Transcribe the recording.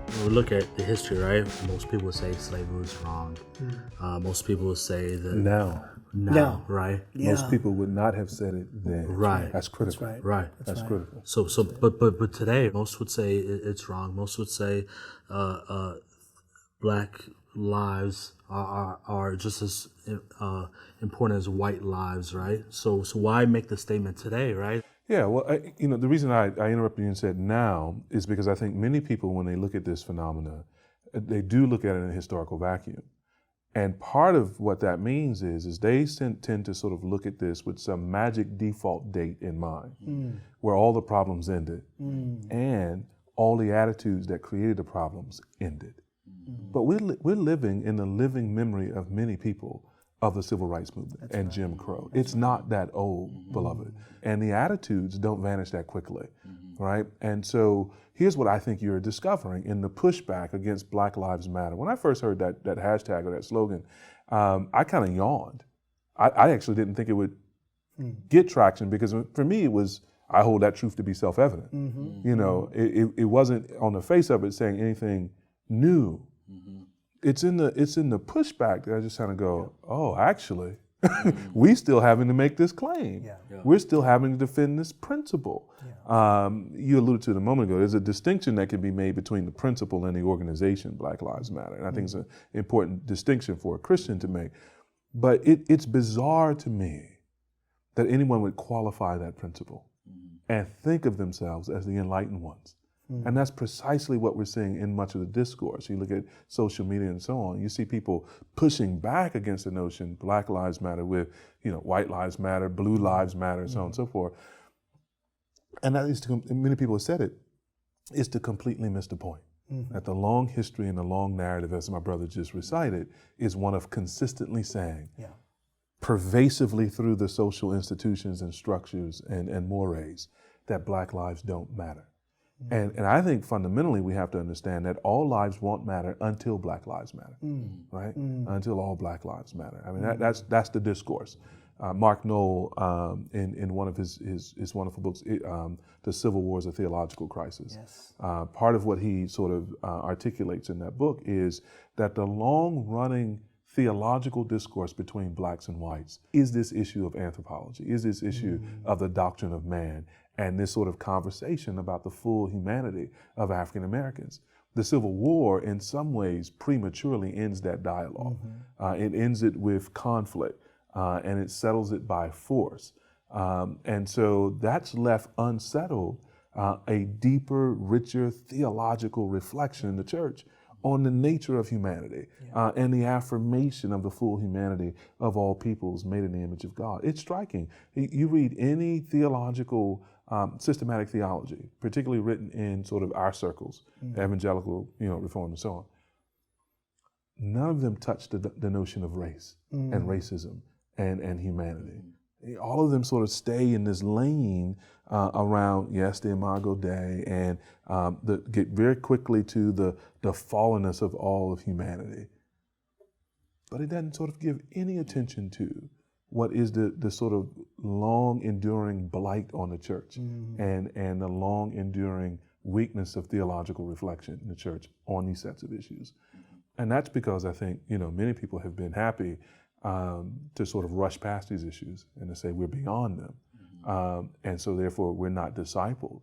When we look at the history, right? Most people would say slavery was wrong. Most people would say that now, right? Yeah. Most people would not have said it then. Right. That's critical. That's right. Right. That's critical. But today, most would say it's wrong. Most would say black lives are just as important as white lives, right? So why make the statement today, right? Yeah, well, the reason I interrupted you and said now is because I think many people, when they look at this phenomena, they do look at it in a historical vacuum. And part of what that means is they tend to sort of look at this with some magic default date in mind, where all the problems ended and all the attitudes that created the problems ended. But we're living in the living memory of many people of the civil rights movement and Jim Crow. It's not that old, beloved. And the attitudes don't vanish that quickly, right? And so here's what I think you're discovering in the pushback against Black Lives Matter. When I first heard that hashtag or that slogan, I kind of yawned. I actually didn't think it would get traction because for me it was, I hold that truth to be self-evident. You know, it wasn't on the face of it saying anything new. It's in the pushback that I just kind of go, oh, actually, we still having to make this claim. We're still having to defend this principle. You alluded to it a moment ago. There's a distinction that can be made between the principle and the organization, Black Lives Matter. And I think it's an important distinction for a Christian to make. But it's bizarre to me that anyone would qualify that principle and think of themselves as the enlightened ones. And that's precisely what we're seeing in much of the discourse. You look at social media and so on, you see people pushing back against the notion Black Lives Matter with, white lives matter, blue lives matter, and so on and so forth. And that is many people have said it, is to completely miss the point. That the long history and the long narrative, as my brother just recited, is one of consistently saying, pervasively through the social institutions and structures and mores, that Black lives don't matter. And I think fundamentally we have to understand that all lives won't matter until Black lives matter, right? Until all Black lives matter. I mean, that's the discourse. Mark Knoll, in one of his wonderful books, The Civil War is a Theological Crisis. Part of what he sort of articulates in that book is that the long-running theological discourse between blacks and whites is this issue of anthropology, is this issue of the doctrine of man, and this sort of conversation about the full humanity of African Americans. The Civil War, in some ways, prematurely ends that dialogue. It ends it with conflict, and it settles it by force. And so that's left unsettled a deeper, richer theological reflection in the church on the nature of humanity and the affirmation of the full humanity of all peoples made in the image of God. It's striking. You read any theological, systematic theology, particularly written in sort of our circles, evangelical, reform and so on. None of them touch the notion of race and racism and humanity. All of them sort of stay in this lane around, yes, the Imago Dei, and get very quickly to the fallenness of all of humanity. But it doesn't sort of give any attention to what is the sort of long enduring blight on the church and the long enduring weakness of theological reflection in the church on these sets of issues. And that's because I think, many people have been happy to sort of rush past these issues and to say we're beyond them. And so therefore we're not discipled.